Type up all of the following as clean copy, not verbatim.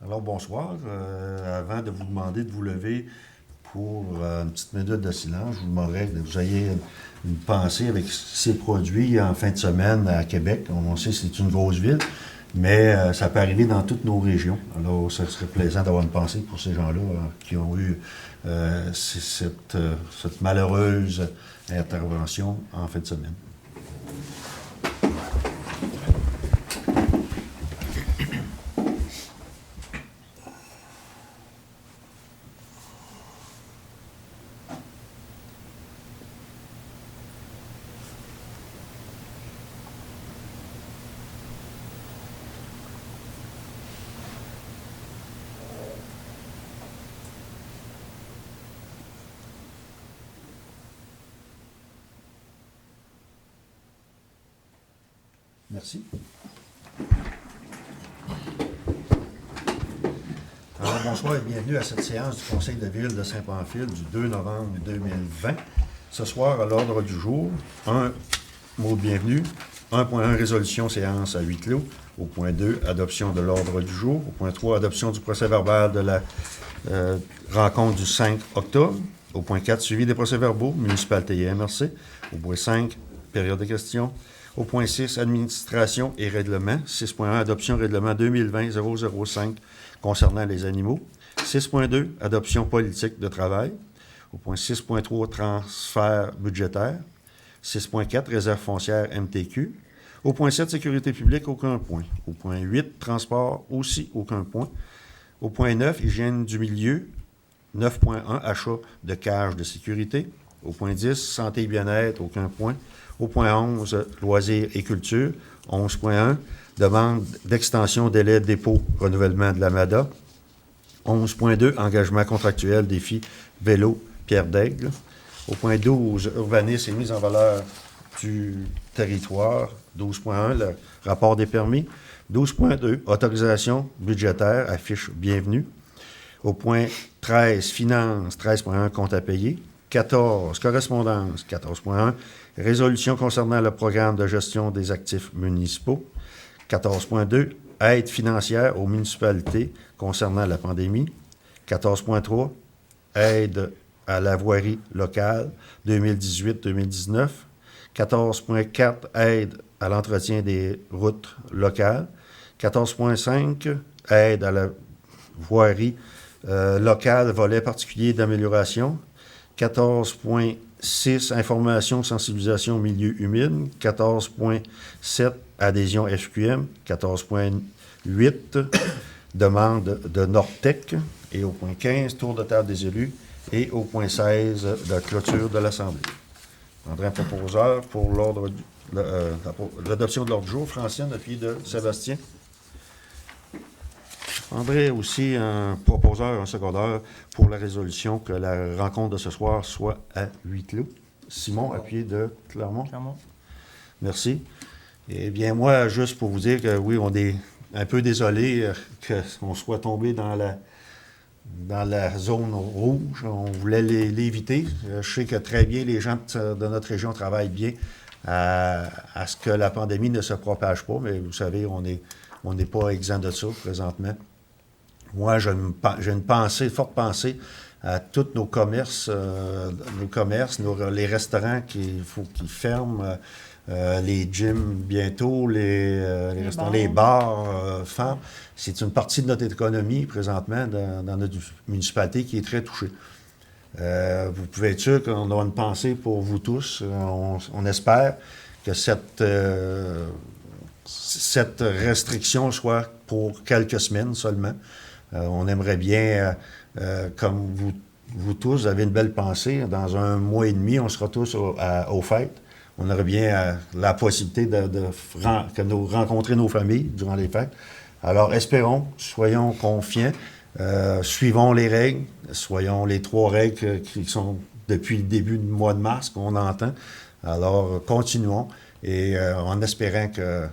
Alors, bonsoir. Avant de vous demander de vous lever pour une petite minute de silence, je vous demanderais que vous ayez une pensée avec ces produits en fin de semaine à Québec. On sait que c'est une grosse ville, mais ça peut arriver dans toutes nos régions. Alors, ça serait plaisant d'avoir une pensée pour ces gens-là qui ont eu cette malheureuse intervention en fin de semaine. Merci. Alors, bonsoir et bienvenue à cette séance du Conseil de ville de Saint-Pamphile du 2 novembre 2020. Ce soir, à l'ordre du jour, un mot de bienvenue, 1.1 résolution séance à huis clos. Au point 2, adoption de l'ordre du jour. Au point 3, adoption du procès-verbal de la rencontre du 5 octobre. Au point 4, suivi des procès-verbaux, municipalité et MRC. Au point 5, période de questions. Au point 6, administration et règlement. 6.1, adoption règlement 2020-005 concernant les animaux. 6.2, adoption politique de travail. Au point 6.3, transfert budgétaire. 6.4, réserve foncière MTQ. Au point 7, sécurité publique, aucun point. Au point 8, transport, aussi aucun point. Au point 9, hygiène du milieu. 9.1, achat de cages de sécurité. Au point 10, santé et bien-être, aucun point. Au point 11, loisirs et culture. 11.1, demande d'extension délai de dépôt, renouvellement de l'AMADA. 11.2, engagement contractuel, défi, vélo, Pierre d'Aigle. Au point 12, urbanisme et mise en valeur du territoire. 12.1, le rapport des permis. 12.2, autorisation budgétaire, affiche bienvenue. Au point 13, finances, 13.1, compte à payer. 14, correspondance, 14.1, résolution concernant le programme de gestion des actifs municipaux. 14.2, aide financière aux municipalités concernant la pandémie. 14.3, aide à la voirie locale 2018-2019. 14.4, aide à l'entretien des routes locales. 14.5, aide à la voirie locale, volet particulier d'amélioration. 14.6, information, sensibilisation au milieu humide. 14.7, adhésion FQM. 14.8, demande de Nortec. Et au point 15, tour de table des élus. Et au point 16, la clôture de l'Assemblée. André, un proposeur pour l'adoption de l'ordre du jour. Francine, appuyé de Sébastien. André, aussi un proposeur, un secondaire pour la résolution que la rencontre de ce soir soit à huis clos. Simon, appuyé de Clermont. Clermont. Merci. Eh bien, moi, juste pour vous dire que oui, on est un peu désolé qu'on soit tombé dans la zone rouge. On voulait l'éviter. Je sais que très bien, les gens de notre région travaillent bien à ce que la pandémie ne se propage pas, mais vous savez, on n'est pas exempt de ça présentement. Moi, j'ai une forte pensée à tous nos commerces, les restaurants qu'il faut qu'ils ferment, les gyms bientôt, les restaurants, les bars ferment. C'est une partie de notre économie présentement dans notre municipalité qui est très touchée. Vous pouvez être sûr qu'on a une pensée pour vous tous. On espère que cette restriction soit pour quelques semaines seulement. On aimerait bien, comme vous tous, vous avez une belle pensée. Dans un mois et demi, on sera tous aux fêtes. On aurait bien la possibilité de rencontrer nos familles durant les fêtes. Alors, espérons, soyons confiants, suivons les règles, soyons les 3 règles qui sont depuis le début du mois de mars qu'on entend. Alors, continuons et en espérant que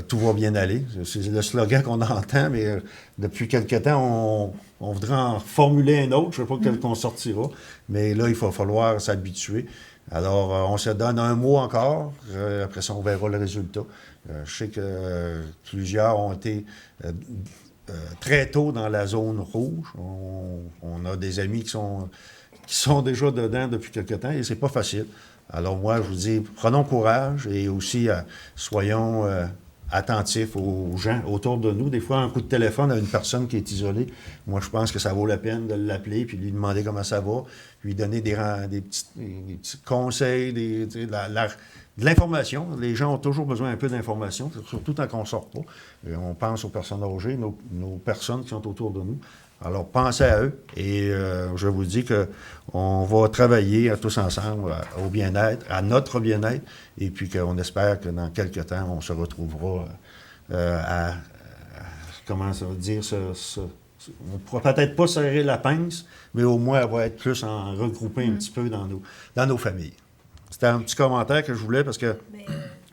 tout va bien aller. C'est le slogan qu'on entend, mais depuis quelque temps, on voudrait en formuler un autre. Je ne sais pas quel qu'on sortira, mais là, il va falloir s'habituer. Alors, on se donne un mois encore. Après ça, on verra le résultat. Je sais que plusieurs ont été très tôt dans la zone rouge. On a des amis qui sont déjà dedans depuis quelque temps et c'est pas facile. Alors moi, je vous dis, prenons courage et aussi soyons attentifs aux gens autour de nous. Des fois, un coup de téléphone à une personne qui est isolée, moi, je pense que ça vaut la peine de l'appeler puis lui demander comment ça va, lui donner des petits conseils, de l'information. Les gens ont toujours besoin un peu d'information, surtout tant qu'on ne sort pas. Et on pense aux personnes âgées, nos personnes qui sont autour de nous. Alors, pensez à eux et je vous dis qu'on va travailler tous ensemble au bien-être, à notre bien-être, et puis qu'on espère que dans quelques temps, on se retrouvera comment ça veut dire, on ne pourra peut-être pas serrer la pince, mais au moins, elle va être plus regroupée un petit peu dans nos familles. C'était un petit commentaire que je voulais parce que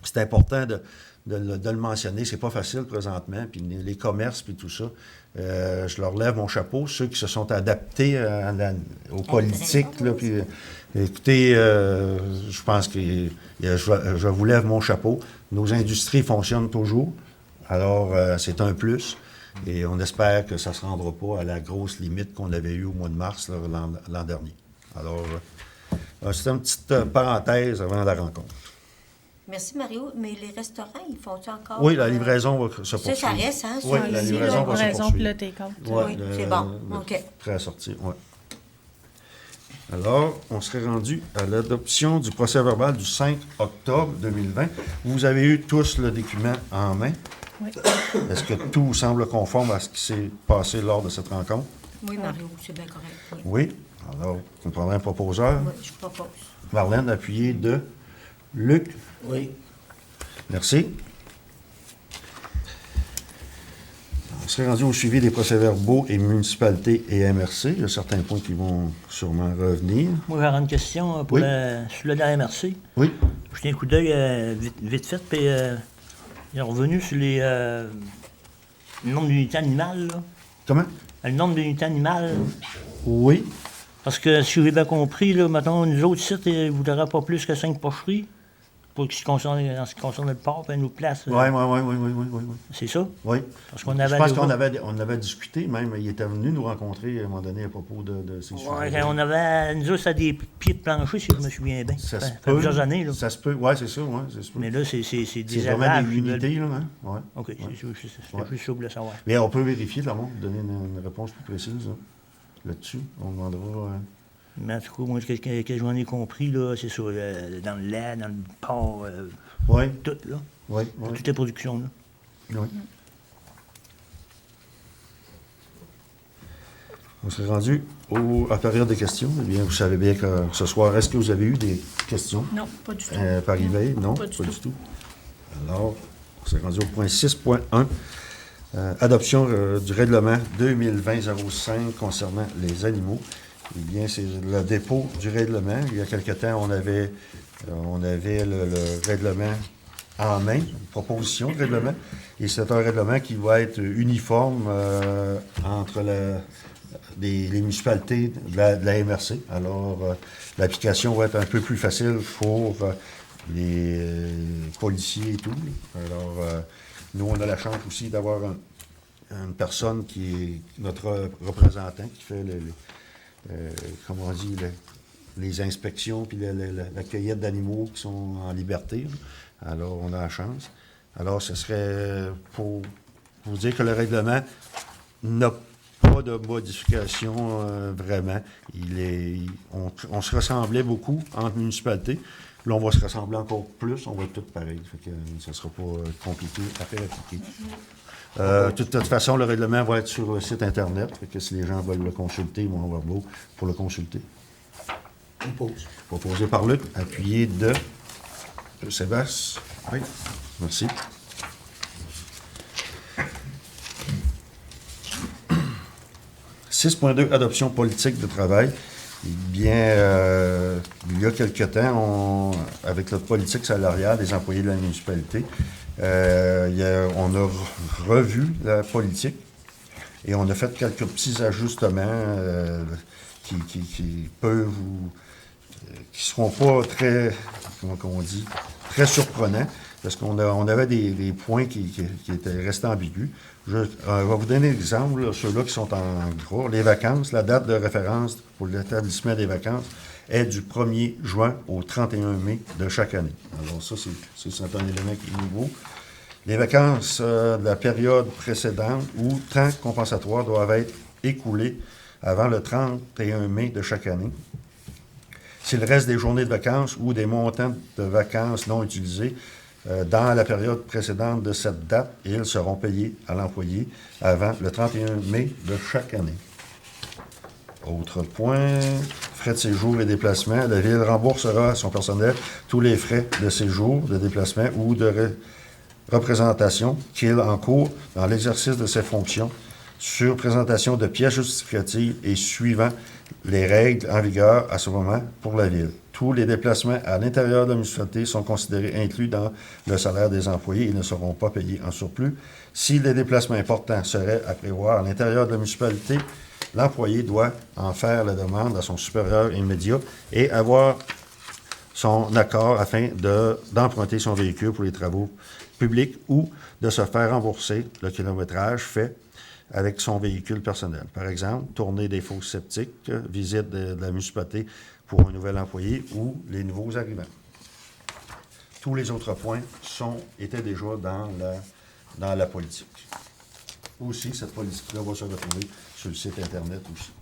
c'est important de le mentionner. C'est pas facile présentement. Puis les commerces, puis tout ça, je leur lève mon chapeau. Ceux qui se sont adaptés aux politiques. Là, puis, écoutez, je pense que je vous lève mon chapeau. Nos industries fonctionnent toujours. Alors, c'est un plus. Et on espère que ça ne se rendra pas à la grosse limite qu'on avait eue au mois de mars là, l'an dernier. Alors, c'était une petite parenthèse avant la rencontre. Merci, Mario. Mais les restaurants, ils font-ils encore? Oui, la livraison va se poursuivre. Ça reste, hein? Oui, la livraison va se poursuivre. puis le take-out. Oui, c'est bon. OK. Prêt à sortir, oui. Alors, on serait rendu à l'adoption du procès-verbal du 5 octobre 2020. Vous avez eu tous le document en main. Oui. Est-ce que tout semble conforme à ce qui s'est passé lors de cette rencontre? Oui, Mario, c'est bien correct. Oui. Oui. Alors, on prendrait un proposeur. Oui, je propose. Marlène, appuyée de Luc. Oui. Merci. On serait rendu au suivi des procès-verbaux et municipalités et MRC. Il y a certains points qui vont sûrement revenir. Moi, j'aurais une question pour Oui. sur le de la MRC. Oui. Je tiens un coup d'œil vite fait, puis il est revenu sur le nombre d'unités animales. Là. Comment? Le nombre d'unités animales. Oui. Parce que si j'ai bien compris, là, maintenant, nous autres sites, ils ne voudraient pas plus que 5 porcheries pour ce qui concerne, en ce qui concerne le porc, puis nous place. Oui. C'est ça? Oui. Parce qu'on Je avait pense qu'on avait discuté, même, il était venu nous rencontrer à un moment donné à propos de ces sujets. Ouais, on avait, nous autres, c'était des pieds de plancher, si je me souviens bien. Ça Ça se fait peut. plusieurs années, là. Ça se peut, oui, c'est ça, oui. Mais là, c'est C'est des vraiment élevages, des ils veulent- unités, là, hein? Ouais. OK, Ouais. c'est Ouais. plus ça pour le savoir. Mais on peut vérifier, là, donner une réponse plus précise là-dessus. On demandera. Mais en tout cas, moi, ce que j'en ai compris, là, c'est ça, dans le lait, dans le porc, Oui, tout, là. oui, Toutes les productions, là. oui. On serait rendu à la période des questions. Eh bien, vous savez bien que ce soir, est-ce que vous avez eu des questions Non, pas du tout. par email? Non, Pas du tout. Alors, on s'est rendu au point 6.1. Adoption du règlement 2020-05 concernant les animaux. Eh bien, c'est le dépôt du règlement. Il y a quelque temps, on avait le règlement en main, une proposition de règlement. Et c'est un règlement qui va être uniforme entre les municipalités de la MRC. Alors, l'application va être un peu plus facile pour les policiers et tout. Alors, nous, on a la chance aussi d'avoir une personne qui est notre représentant, qui fait comment on dit, les inspections puis la cueillette d'animaux qui sont en liberté. Là. Alors, on a la chance. Alors, ce serait pour vous dire que le règlement n'a pas de modification vraiment. On se ressemblait beaucoup entre municipalités. Là, on va se ressembler encore plus. On va être tous pareils. Fait que ça ne sera pas compliqué à faire appliquer. De toute façon, le règlement va être sur le site Internet. Fait que si les gens veulent le consulter, ils vont avoir beau pour le consulter. On pose. Proposé par Luc, appuyé de Sébastien. Oui, merci. « 6.2 Adoption politique de travail. Eh bien, il y a quelque temps, avec notre politique salariale des employés de la municipalité, on a revu la politique et on a fait quelques petits ajustements qui peuvent qui ne seront pas très, comment on dit, très surprenants. parce qu'on avait des points qui étaient restés ambigus. Je vais vous donner un exemple, là, ceux-là qui sont en gros. Les vacances, la date de référence pour l'établissement des vacances est du 1er juin au 31 mai de chaque année. Alors ça, c'est un élément qui est nouveau. Les vacances de la période précédente ou temps compensatoire doivent être écoulés avant le 31 mai de chaque année. Si le reste des journées de vacances ou des montants de vacances non utilisés dans la période précédente de cette date, ils seront payés à l'employé avant le 31 mai de chaque année. Autre point, frais de séjour et déplacement. La Ville remboursera à son personnel tous les frais de séjour, de déplacement ou de représentation qu'il encourt dans l'exercice de ses fonctions sur présentation de pièces justificatives et suivant les règles en vigueur à ce moment pour la Ville. Tous les déplacements à l'intérieur de la municipalité sont considérés inclus dans le salaire des employés et ne seront pas payés en surplus. Si les déplacements importants seraient à prévoir à l'intérieur de la municipalité, l'employé doit en faire la demande à son supérieur immédiat et avoir son accord afin d'emprunter son véhicule pour les travaux publics ou de se faire rembourser le kilométrage fait avec son véhicule personnel. Par exemple, tournée des fosses septiques, visite de la municipalité pour un nouvel employé ou les nouveaux arrivants. Tous les autres points étaient déjà dans la politique. Aussi, cette politique-là va se retrouver sur le site Internet aussi.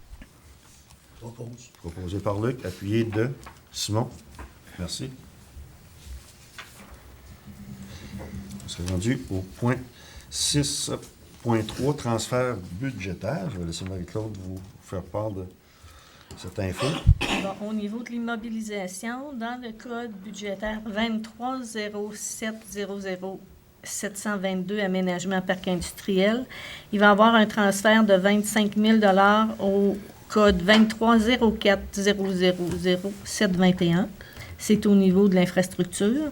Proposé par Luc, appuyé de Simon. Merci. On s'est rendu au point 6.3, transfert budgétaire. Je vais laisser Marie-Claude vous faire part de cette info. Bon, au niveau de l'immobilisation, dans le code budgétaire 230700 aménagement parc industriel, il va y avoir un transfert de 25 000 au code 2304000721. C'est au niveau de l'infrastructure.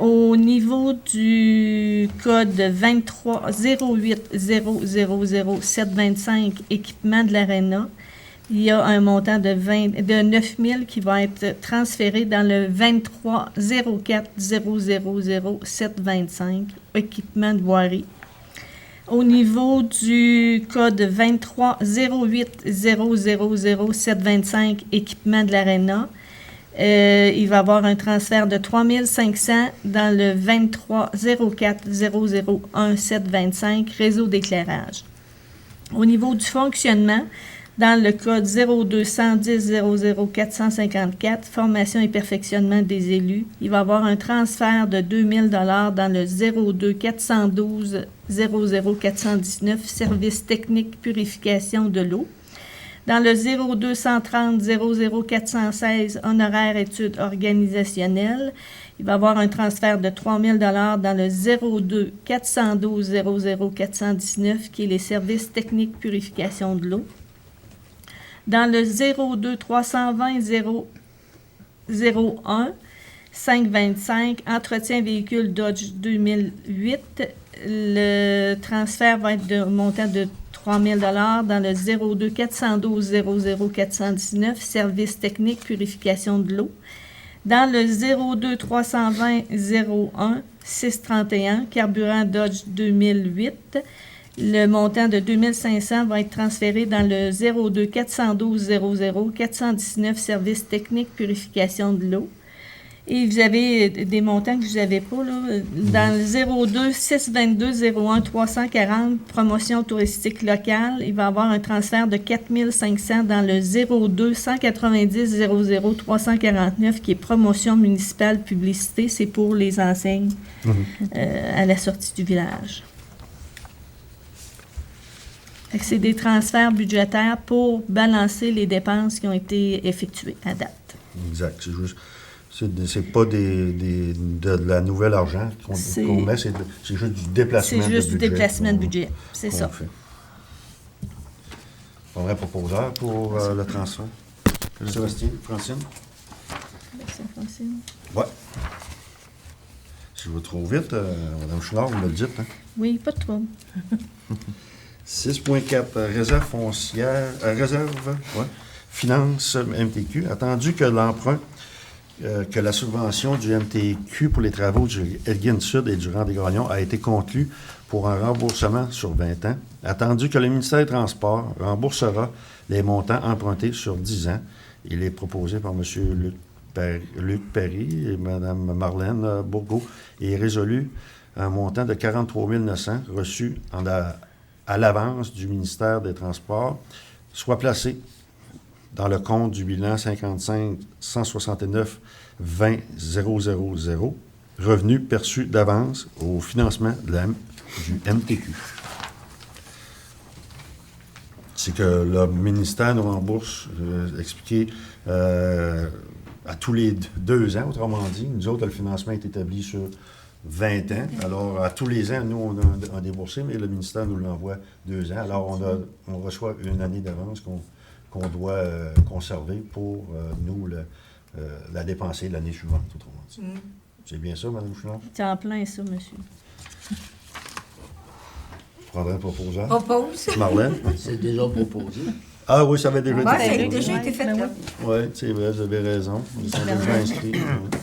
Au niveau du code 2308000725, équipement de l'aréna, il y a un montant de 9 000 qui va être transféré dans le 2304000725, équipement de voirie. Au niveau du code 2308000725, équipement de l'aréna, il va y avoir un transfert de 3 500 dans le 2304001725, réseau d'éclairage. Au niveau du fonctionnement, dans le code 0210000454, formation et perfectionnement des élus, il va y avoir un transfert de 2 000 dans le 02412000419, service technique purification de l'eau. Dans le 0230-00416, honoraires études organisationnelles, il va y avoir un transfert de 3 000 dans le 02-412-00419, qui est les services techniques purification de l'eau. Dans le 02-320-001, 525, entretien véhicule Dodge 2008, le transfert va être de montant de 3 000 dans le 02-412-00419, service technique purification de l'eau. Dans le 02-320-01, 631, carburant Dodge 2008, le montant de 2 500 va être transféré dans le 02-412-00-419, service technique purification de l'eau. Et vous avez des montants que vous n'avez pas, là. Dans le 02-622-01-340, promotion touristique locale, il va y avoir un transfert de 4 500 dans le 02-190-00-349, qui est promotion municipale publicité. C'est pour les enseignes à la sortie du village. C'est des transferts budgétaires pour balancer les dépenses qui ont été effectuées à date. Exact. C'est pas de la nouvelle argent qu'on met, c'est juste du déplacement de budget. C'est juste du déplacement de budget, c'est ça. On aurait un proposeur pour le transfert. Sébastien, Francine? Merci, Francine. Oui. Si je vais trop vite, Mme Chouinard, vous me le dites. Hein? Oui, pas de trouble. 6.4, réserve foncière, finance MTQ. Attendu que l'emprunt que la subvention du MTQ pour les travaux du Elgin Sud et du Rang des Gagnons a été conclue pour un remboursement sur 20 ans, attendu que le ministère des Transports remboursera les montants empruntés sur 10 ans. Il est proposé par M. Luc Perry et Mme Marlène Bourgault et résolu un montant de 43 900 reçu à l'avance du ministère des Transports, soit placé dans le compte du bilan 55 169 20 000, revenus perçus d'avance au financement du MTQ. C'est que le ministère nous rembourse, expliqué, à tous les 2 ans, autrement dit. Nous autres, le financement est établi sur 20 ans. Alors, à tous les ans, nous, on a déboursé, mais le ministère nous l'envoie 2 ans. Alors, on reçoit une année d'avance qu'on doit conserver pour nous la dépenser l'année suivante, autrement dit. C'est bien ça, Mme Chouinard? C'est en plein ça, monsieur. Je prendrai un proposeur. Propose. Marlène? C'est déjà proposé. Ah oui, ça avait déjà Ouais, été ça a fait. déjà été fait, Ben là. Oui, c'est vrai, vous avez raison. Ils sont déjà inscrits. Oui.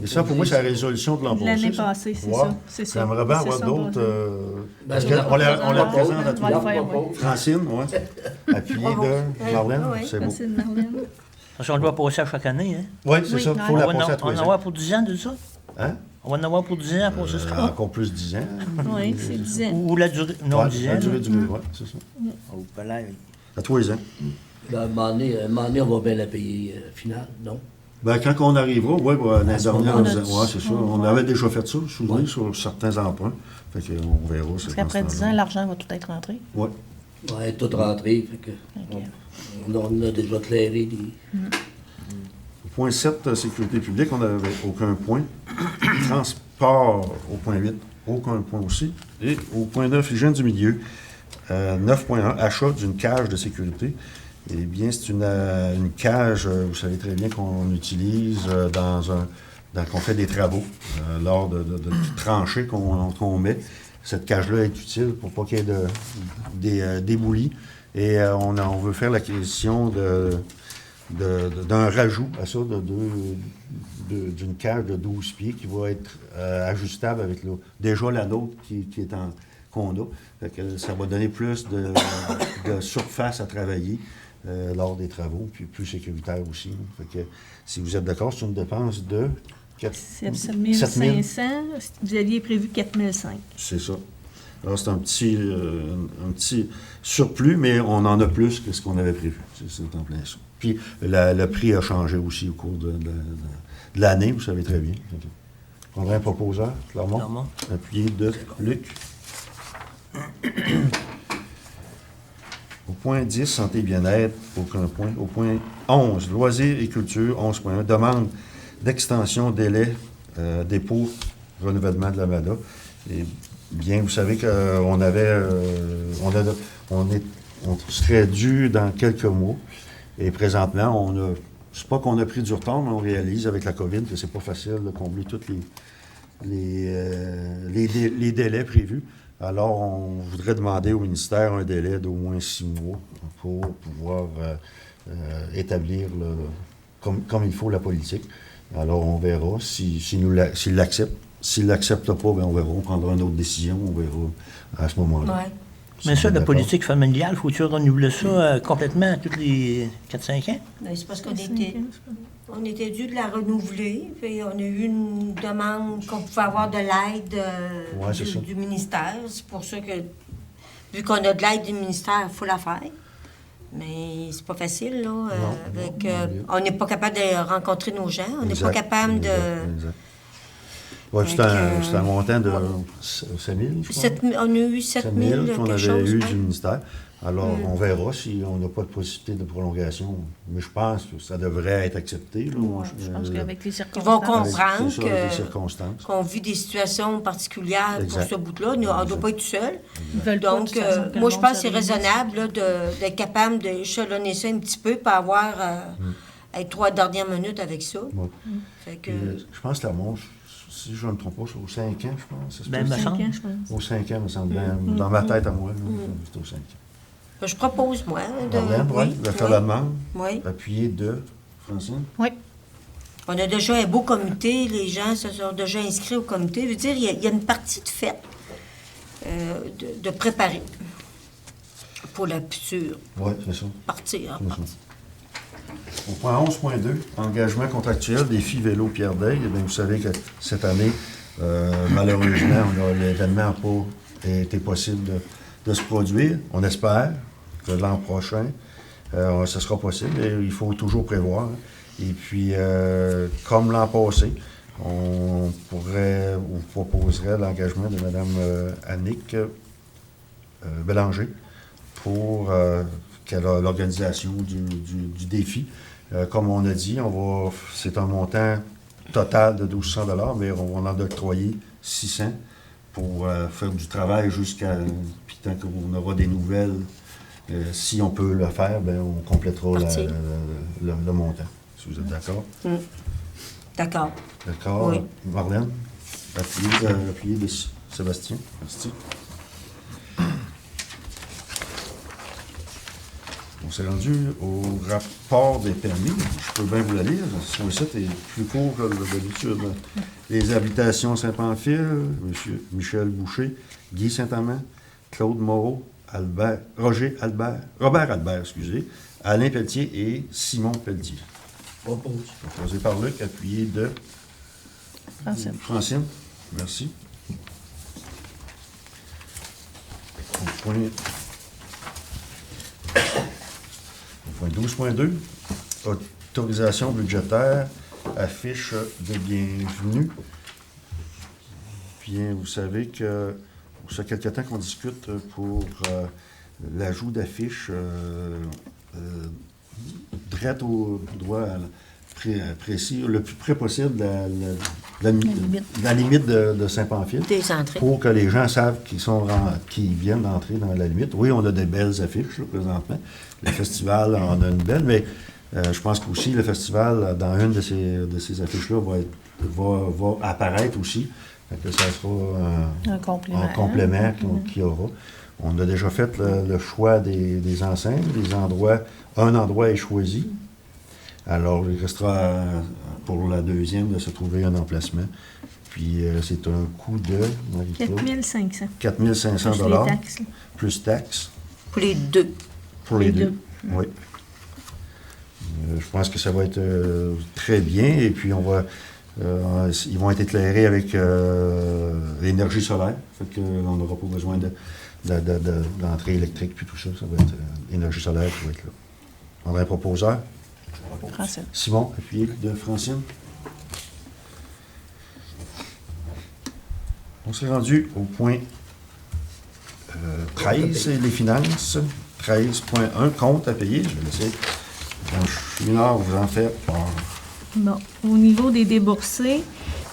Et ça, pour moi, c'est la résolution de l'an passé. L'année ça. passée, c'est Ouais. ça. C'est ça. J'aimerais bien C'est avoir ça, d'autres. bon. Parce qu'on la présente à tous On va le les faire, oui. Francine, oui. Appuyé Bravo. de Marlène, Oui, c'est beau. Merci de Marlène. Parce qu'on doit passer à chaque année, hein? Oui, c'est Oui, ça. Il faut On la va passer à en tous les ans. avoir pour 10 ans de ça? Hein? On va en avoir pour 10 ans pour ce sera. Encore plus 10 ans. Oui, c'est 10 ans. Ou la durée. Non, Ouais, 10 la ans. durée du oui, c'est ça. Oh, palais. À tous les ans. Ben, à un moment donné, on va bien la payer finale, non? Ben, quand on arrivera, oui, l'année ce dernière, moment-là, ouais, c'est ça. On avait déjà fait ça, souvenez, sur certains emprunts. Fait qu'on verra. Parce qu'après 10 ans, l'argent va tout être rentré. Oui. Ouais, tout rentré, fait que on a déjà clairé des... Au point 7, sécurité publique, on n'avait aucun point. Transport, au point 8, aucun point aussi. Et au point 9, hygiène du milieu, 9.1, achat d'une cage de sécurité. Eh bien, c'est une cage, vous savez très bien, qu'on utilise qu'on fait des travaux, lors de tranchées qu'on met. Cette cage-là est utile pour pas qu'il y ait des déboulis. Et on veut faire l'acquisition d'un rajout à ça, d'une cage de 12 pieds qui va être ajustable avec déjà la nôtre qui est qu'on a. Fait que ça va donner plus de surface à travailler lors des travaux, puis plus sécuritaire aussi. Fait que, si vous êtes d'accord, c'est une dépense de 7 500. Vous aviez prévu 4 500. C'est ça. Alors, c'est un petit surplus, mais on en a plus que ce qu'on avait prévu. C'est en plein ça. Puis, le prix a changé aussi au cours de l'année, vous savez très bien. On prendrait un proposeur, Clermont, Clermont. appuyé de Luc. Au point 10, santé et bien-être, aucun point. Au point 11, loisirs et culture, 11.1, demande d'extension délai, dépôt, renouvellement de la MADA. Et bien, vous savez qu'on on serait dû dans quelques mois. Et présentement, c'est pas qu'on a pris du retard, mais on réalise avec la COVID que c'est pas facile de combler tous les délais prévus. Alors, on voudrait demander au ministère un délai d'au moins 6 mois pour pouvoir établir comme il faut la politique. Alors, on verra s'il l'accepte. S'il ne l'accepte pas, bien, on verra. On prendra une autre décision. On verra à ce moment-là. Ouais. Mais ça, la d'accord. politique familiale, faut-tu renouveler ça complètement tous les 4-5 ans? Ben, c'est parce on était dû de la renouveler, puis on a eu une demande qu'on pouvait avoir de l'aide Ouais, c'est ça. du ministère. C'est pour ça que, vu qu'on a de l'aide du ministère, il faut la faire. Mais c'est pas facile, là. On n'est pas capable de rencontrer nos gens. On n'est pas capable de... Exact. Ouais, c'est un montant de 7 000, je crois. On a eu 7 000 qu'on quelque avait chose. eu ouais. du ministère. Alors, on verra si on n'a pas de possibilité de prolongation. Mais je pense que ça devrait être accepté. Là. Je pense qu'avec les Ils vont circonstances. comprendre C'est ça, les circonstances. qu'on vit des situations particulières Exact. pour ce bout-là. Nous, on ne doit pas être tout seul. Ils veulent pas, de Donc, toute façon, que moi, le je monde pense que se c'est réunisse. raisonnable là, d'être capable d'échelonner ça un petit peu, pour avoir être 3 dernières minutes avec ça. Ouais. Fait que, Je pense que la montre, si je ne me trompe pas, c'est aux 5 ans, je pense. Ça se Ben, peut? me 5 semble. ans, je pense. Aux 5 ans, me semble. Dans ma tête à moi, là, c'est aux 5 ans. je propose, moi, Marlène, oui, de faire la demande, Oui. appuyé de Francine? Oui. On a déjà un beau comité, les gens se sont déjà inscrits au comité. Je veux dire, il y a une partie de fête de préparer pour la future Oui, c'est ça. partie. Hein, C'est ça. Au point 11.2, engagement contractuel, défi vélo Pierre Day. Eh bien, vous savez que cette année, malheureusement, l'événement n'a pas été possible de se produire. On espère que l'an prochain, ce sera possible, mais il faut toujours prévoir. Et puis, comme l'an passé, on vous proposerait l'engagement de Mme Annick Bélanger pour l'organisation du défi. Comme on a dit, c'est un montant total de 1200 $, mais on va en octroyer 600 pour faire du travail puis tant qu'on aura des nouvelles, si on peut le faire, bien, on complétera le montant, si vous êtes d'accord. D'accord. D'accord. Oui. Marlène, appuyez de Sébastien. Merci. On s'est rendu au rapport des permis. Je peux bien vous la lire. Son site est plus court que d'habitude. Les habitations Saint-Pamphile, M. Michel Boucher, Guy Saint-Amand, Claude Moreau, Robert Albert, Alain Pelletier et Simon Pelletier. Proposé par Luc, appuyé de Francine. Merci. Au point 12.2, autorisation budgétaire, affiche de bienvenue. Bien, vous savez que ça fait quelque temps qu'on discute pour l'ajout d'affiches direct au droit précis, le plus près possible de la limite de Saint-Pamphile. Des entrées. Pour que les gens savent qu'ils viennent d'entrer dans la limite. Oui, on a des belles affiches là, présentement. Le festival en a une belle, mais je pense qu'aussi le festival, dans une de ces affiches-là, va apparaître aussi. Fait que ça sera un complément qu'il y aura. On a déjà fait le choix des enseignes, un endroit est choisi. Alors, il restera pour la deuxième de se trouver un emplacement. Puis, c'est un coût de... 4 500. 4 500 Plus les taxes. Plus taxes. Pour les deux. Pour les deux. Oui. Je pense que ça va être très bien. Et puis, ils vont être éclairés avec l'énergie solaire. Fait qu'on n'aura pas besoin d'entrée électrique puis tout ça. Ça va être l'énergie solaire qui va être là. On a un proposeur. Francine. Simon, appuyé de Francine. On s'est rendu au point 13, les finances. 13.1, compte à payer. Je vais laisser Chouinard vous en faire part. Bon. Au niveau des déboursés,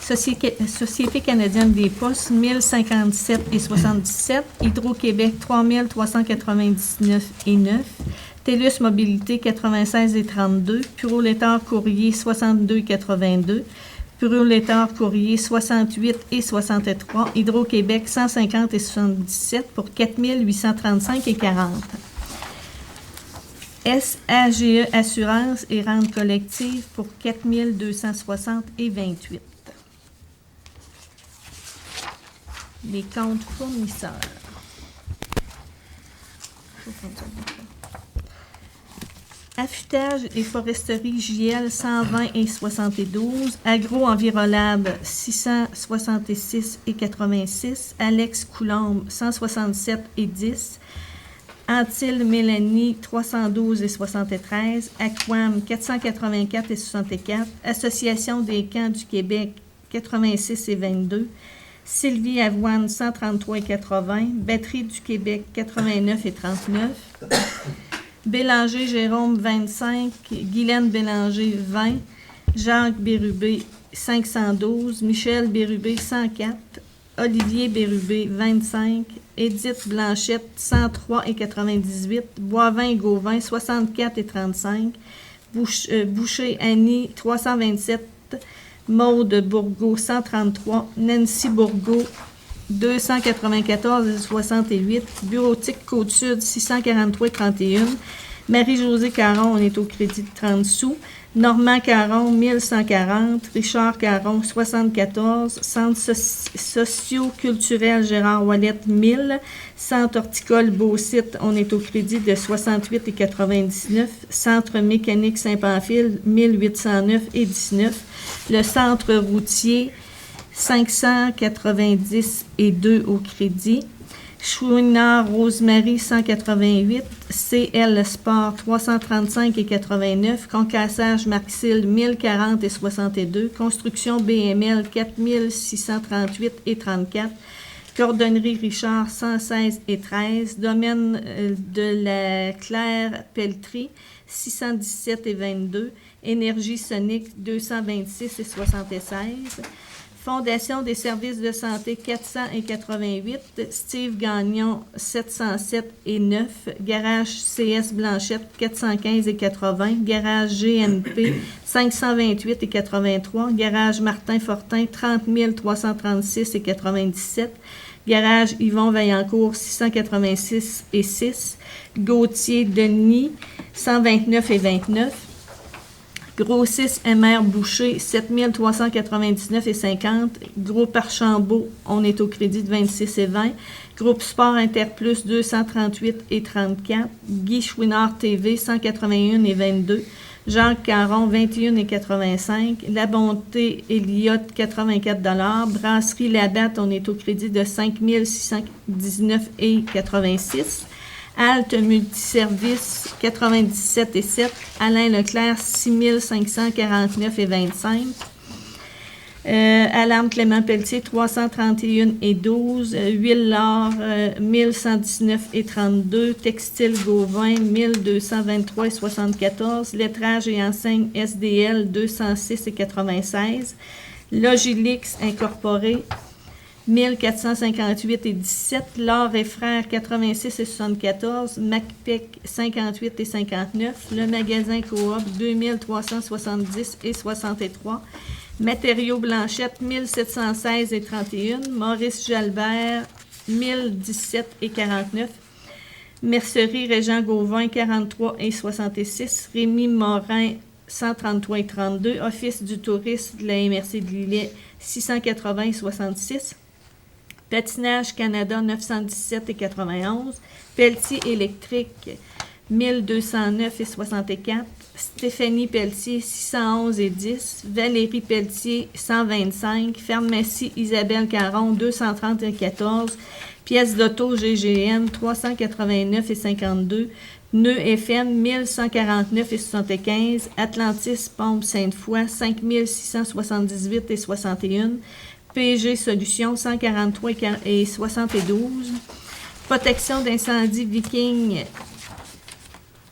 Société canadienne des postes, 1057,77. Hydro-Québec, 3399,9. TELUS Mobilité, 96,32. Puro-Létard Courrier, 62,82. Puro-Létard Courrier, 68,63. Hydro-Québec, 150,77 pour 4835,40. SAGE Assurance et rente collective pour 4260,28. Les comptes fournisseurs. Affûtage et foresterie JL 120,72. Agro-Envirolab 666,86. Alex Coulombe 167,10. Antilles Mélanie 312,73. Aquam 484,64. Association des camps du Québec 86,22. Sylvie Avoine 133,80. Batterie du Québec 89,39. Bélanger Jérôme 25. Guylaine Bélanger 20. Jacques Bérubé 512. Michel Bérubé 104. Olivier Bérubé 25. Édith Blanchette 103,98. Boivin Gauvin 64,35. Boucher Annie 327. Maude Bourgault 133. Nancy Bourgault 294,68. Bureautique Côte-Sud 643,31. Marie-Josée Caron, on est au crédit de 30 sous. Normand Caron, 1140. Richard Caron, 74. Centre socio-culturel Gérard Ouellette, 1000. Centre horticole Beausite, on est au crédit de 68,99. Centre mécanique Saint-Pamphile, 1809 et 19. Le centre routier, 590 et 2 au crédit. Chouinard Rosemary 188, CL Sport 335 et 89, Concassage Marxil 1040 et 62, Construction BML 4638 et 34, Cordonnerie Richard 116 et 13, Domaine de la Claire Pelletrie 617 et 22, Énergie Sonique 226 et 76, Fondation des services de santé 400 et 88, Steve Gagnon 707 et 9, Garage CS Blanchette 415 et 80, Garage GNP 528 et 83, Garage Martin Fortin 30 336 et 97, Garage Yvon Vaillancourt 686 et 6, Gauthier Denis 129 et 29, Grossiste MR Boucher, 7399 et 50. Groupe Archambault, on est au crédit de 26 et 20. Groupe Sport Interplus, 238 et 34. Guy Chouinard TV, 181 et 22. Jacques Caron, 21 et 85. La Bonté Elliott, 84 $. Brasserie Labatte, on est au crédit de 5 619 et 86. Alt Multiservice 97 et 7, Alain Leclerc 6549 et 25, Alarme Clément Pelletier 331 et 12, Huile L'Or 1119 et 32, Textile Gauvin 1223 et 74, Lettrage et enseigne SDL 206 et 96, Logilix Incorporé 1458 et 17, L'Or et Frères 86 et 74, MacPec 58 et 59, le magasin Coop 2370 et 63, Matériaux Blanchette 1716 et 31, Maurice Jalbert 1017 et 49, Mercerie Régent Gauvin 43 et 66, Rémi Morin 133 et 32, Office du tourisme de la MRC de Lillet 680 et 66, Patinage Canada 917 et 91, Pelletier électrique 1209 et 64, Stéphanie Pelletier 611 et 10, Valérie Pelletier 125, Pharmacie Isabelle Caron 230 et 14, Pièces d'auto GGN 389 et 52, Nœud FM 1149 et 75, Atlantis Pompe Sainte-Foy 5678 et 61, PG Solutions 143 et 72. Protection d'incendie Viking,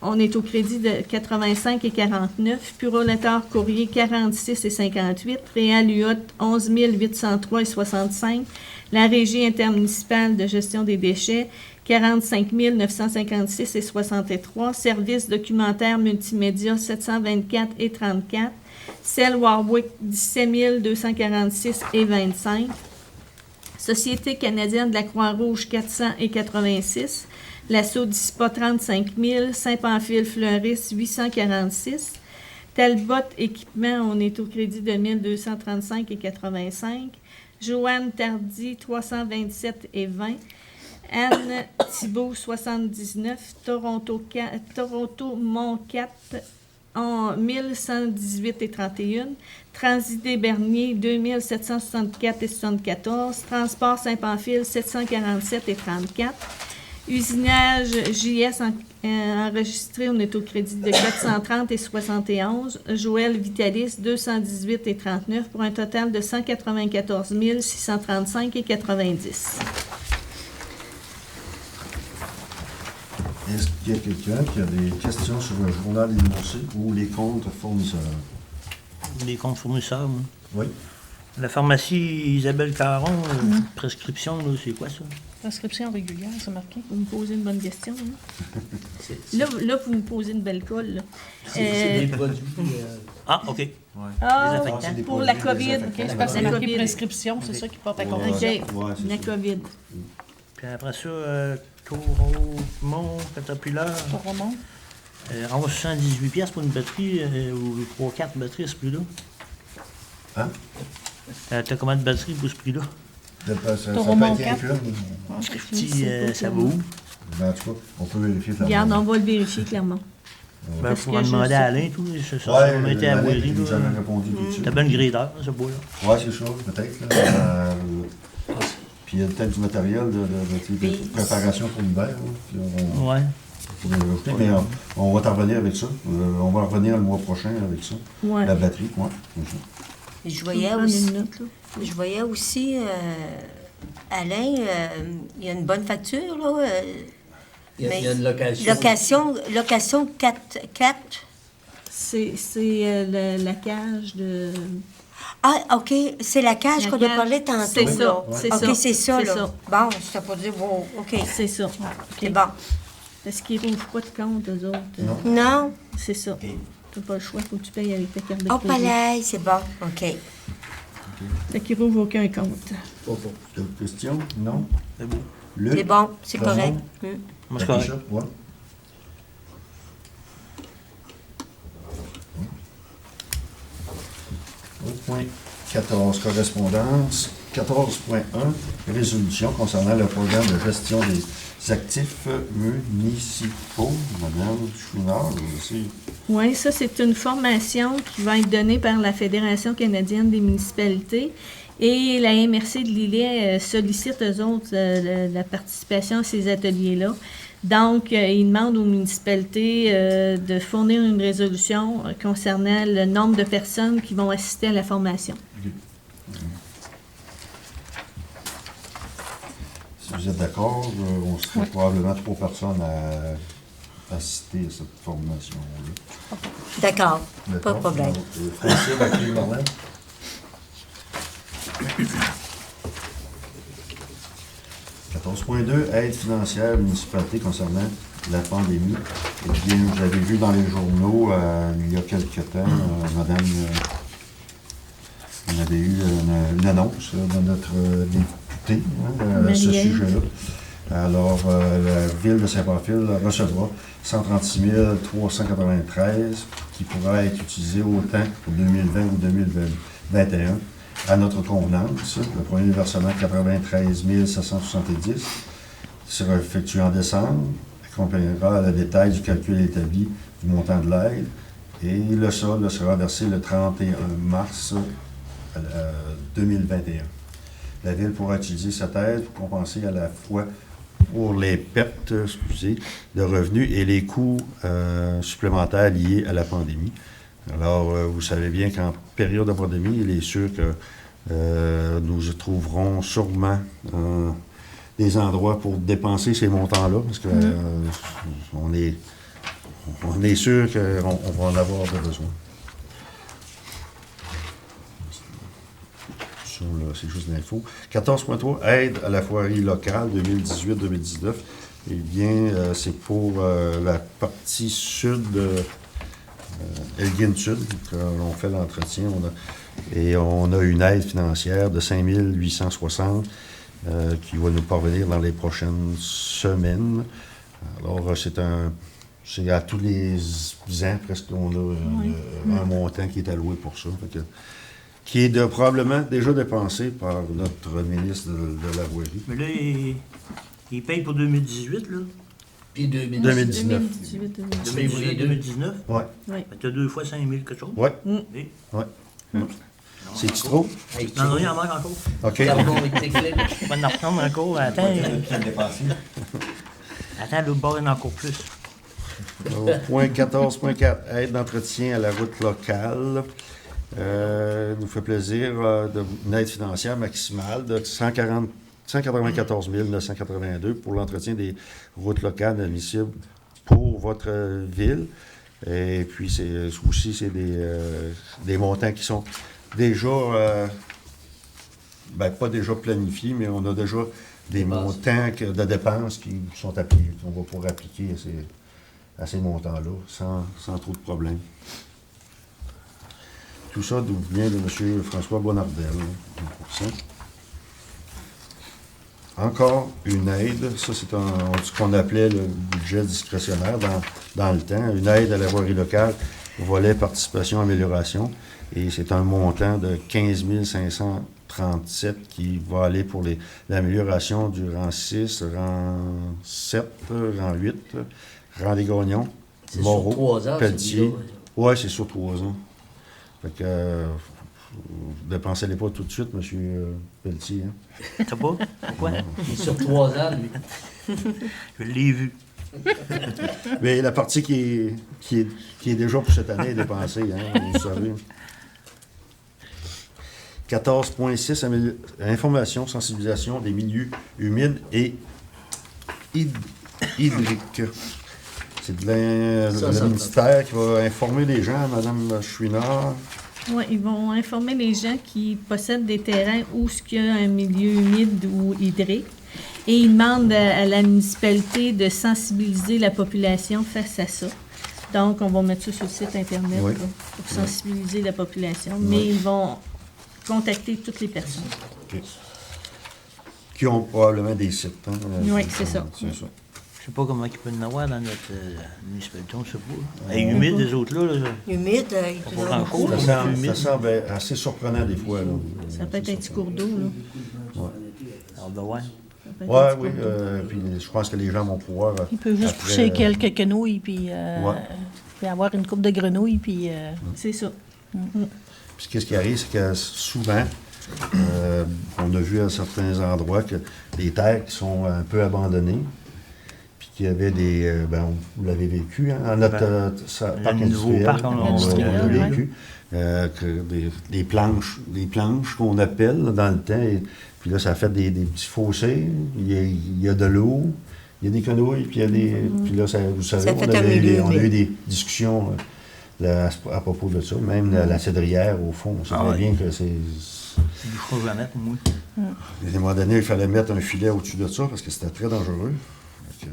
on est au crédit de 85 et 49. Purolator Courrier 46 et 58. Réal UOT 11 803 et 65. La Régie intermunicipale de gestion des déchets 45 956 et 63. Service documentaire multimédia 724 et 34. Cell Warwick 17 246 et 25. Société canadienne de la Croix-Rouge 400 et 86. L'assaut d'ISPA 35 000. Saint-Pamphile-Fleuris 846. Talbot Équipement, on est au crédit de 1235 et 85. Joanne Tardy 327 et 20. Anne Thibault 79. Toronto Mont 4 en 1118 et 31, Transit des Berniers 2764 et 74, Transport Saint-Pamphile 747 et 34, Usinage JS enregistré, on est au crédit de 430 et 71, Joël Vitalis 218 et 39 pour un total de 194 635 et 90. Est-ce qu'il y a quelqu'un qui a des questions sur le journal énoncé ou les comptes fournisseurs? Les comptes fournisseurs, moi. Oui. La pharmacie Isabelle Caron, prescription, là, c'est quoi ça? Prescription régulière, c'est marqué. Vous me posez une bonne question. Là, vous me posez une belle colle. Là. C'est des produits. Ah, OK. Ouais. Ah, Désinfectant. c'est des pour produits la COVID. désinfectants. OK, c'est parce que c'est La marqué COVID. prescription, c'est ça qui porte à Ouais. confusion. OK, Ouais, c'est la ça. COVID. Puis après ça, Tourmont, Caterpillar. Pour Roman. On va 78 pièces pour une batterie ou 3-4 batteries à ce prix-là. Hein? T'as combien de batteries pour ce prix-là? Ça peut Roman être inclus. Ça va où? Ben, en tout cas, on peut vérifier. Regarde, on va le vérifier clairement. Ben, Parce faut que en je demander sais à pas. Alain, tout. Ça Ouais, va m'aider à Alain, boire. il nous avait répondu tout de suite. T'as bien une grille d'heure, ce bois-là. Ouais, c'est ça, peut-être. Là. Puis il y a peut-être du matériel de préparation pour l'hiver. Là, puis Ouais. faut le rajouter, mais on va t'en revenir avec ça. On va revenir le mois prochain avec ça. Ouais. La batterie, quoi. C'est ça. Je Je vais voyais prendre aussi, une note, là. je voyais aussi Alain, il y a une bonne facture, là. Il y a une Location 4. C'est la cage de... Ah, OK, c'est la cage La qu'on a cage, parlé tantôt. c'est ça, là. c'est OK, ça, c'est ça, c'est là. ça. Bon, c'était pour dire, wow, OK, C'est ça. c'est OK. bon. Parce qu'ils ne rouvrent pas de compte, eux autres. Non. Non? C'est ça. Tu n'as pas le choix, il faut que tu payes avec ta carte de Oh, crédit. palais, c'est bon, OK. Fait qu'ils ne rouvrent aucun compte. D'autres questions? Non? C'est beau. Luc? C'est bon, c'est Laurent? correct. Moi, c'est correct. Patricia? Ouais. Au point 14, correspondance. 14.1, résolution concernant le programme de gestion des actifs municipaux. Madame Chouinard, je sais. Oui, ça, c'est une formation qui va être donnée par la Fédération canadienne des municipalités. Et la MRC de Lillet sollicite, eux autres, la participation à ces ateliers-là. Donc, ils demandent aux municipalités de fournir une résolution concernant le nombre de personnes qui vont assister à la formation. Si vous êtes d'accord, on serait probablement 3 personnes à assister à cette formation-là. D'accord, pas de D'accord? problème. Francine, Bacry, Marlène? Aide financière municipalité concernant la pandémie. Eh bien, vous avez vu dans les journaux, il y a quelque temps, madame, on avait eu une annonce de notre député à ce Marielle. sujet-là. Alors, la ville de Saint-Pamphile recevra 136 393 qui pourra être utilisé autant pour 2020 ou 2021 à notre convenance. Le premier versement, 93 770, sera effectué en décembre, accompagnera le détail du calcul établi du montant de l'aide, et le solde sera versé le 31 mars 2021. La Ville pourra utiliser cette aide pour compenser à la fois pour les pertes de revenus et les coûts supplémentaires liés à la pandémie. Alors, vous savez bien qu'en période de pandémie, il est sûr que nous trouverons sûrement des endroits pour dépenser ces montants-là, parce que on est sûr qu'on va en avoir besoin. C'est juste l'info. 14.3, aide à la foirie locale 2018-2019. Eh bien, c'est pour la partie sud, Elgin Sud, qu'on fait l'entretien. On a une aide financière de 5 860 qui va nous parvenir dans les prochaines semaines. Alors, c'est à tous les ans, presque, on a un montant qui est alloué pour ça. Fait que, qui est probablement déjà dépensé par notre ministre de la Voirie. Mais là, il paye pour 2018, là. Puis 2019. 2019. 2018, 2019. Ouais. Oui. Tu as 2 fois 5 000 quelque chose. Ouais. Et- Ouais. C'est trop? Hey, Non, non, il en manque encore. OK. Carbon avec tes clés. On va en reprendre encore. Attends, le bord, il y en a encore plus. Au point 14.4, aide d'entretien à la route locale. Nous fait plaisir une aide financière maximale de 194 982 pour l'entretien des routes locales admissibles pour votre ville. Et puis, c'est des montants qui sont déjà, pas déjà planifiés, mais on a déjà des montants de dépenses qui sont appliqués, qu'on va pouvoir appliquer à ces montants-là sans trop de problèmes. Tout ça vient de M. François Bonnardel. encore une aide. Ça, c'est ce qu'on appelait le budget discrétionnaire dans le temps. Une aide à la voirie locale, volet participation, amélioration. Et c'est un montant de 15 537 qui va aller pour l'amélioration du rang 6, rang 7, rang 8, rang des Gagnons, C'est Moreau, sur 3 ans, Pelletier. celui-là. Oui, c'est sur 3 ans. Fait que, dépensez-les pas tout de suite, M. Pelletier. Hein. T'as pas? Pourquoi? Sur 3 ans, lui. Je l'ai vu. Mais la partie qui est déjà pour cette année est dépensée, hein, vous savez. 14.6, information, sensibilisation des milieux humides et hydriques. C'est le ministère qui va informer les gens, Mme Chouinard. Oui, ils vont informer les gens qui possèdent des terrains où il y a un milieu humide ou hydrique. Et ils demandent à la municipalité de sensibiliser la population face à ça. Donc, on va mettre ça sur le site Internet Oui. là, pour sensibiliser la population. Mais ils vont contacter toutes les personnes. OK. Qui ont probablement des sites. Hein, Oui, c'est ça. C'est ça. Je sais pas comment il peut y en avoir dans notre municipalité, on ne sait pas. Et humide, les autres là. Humide, il va beaucoup. Ça semble assez surprenant des fois. Là. Ça peut être un petit cours d'eau. Là. Alors, ben ouais. Ça peut être Oui, un petit oui. cours d'eau. Puis je pense que les gens vont pouvoir. Il peut juste après, pousser quelques quenouilles, puis avoir une coupe de grenouilles, puis... C'est ça. Puis qu'est-ce qui arrive, c'est que souvent, on a vu à certains endroits que des terres qui sont un peu abandonnées, puis qu'il y avait des... vous l'avez vécu, hein, à notre parc nouveau industriel. parc, On l'a ouais. vécu. Que des planches qu'on appelle là, dans le temps. Et, puis là, ça a fait des petits fossés. Il y a de l'eau, il y a des quenouilles, puis il y a des... Puis là, vous savez, Ça fait un milieu on a eu humide. des discussions à propos de ça. Même la cédrière, au fond, on sait très bien que c'est... C'est du chose à mettre pour moi. À un moment donné, il fallait mettre un filet au-dessus de ça parce que c'était très dangereux. Fait que,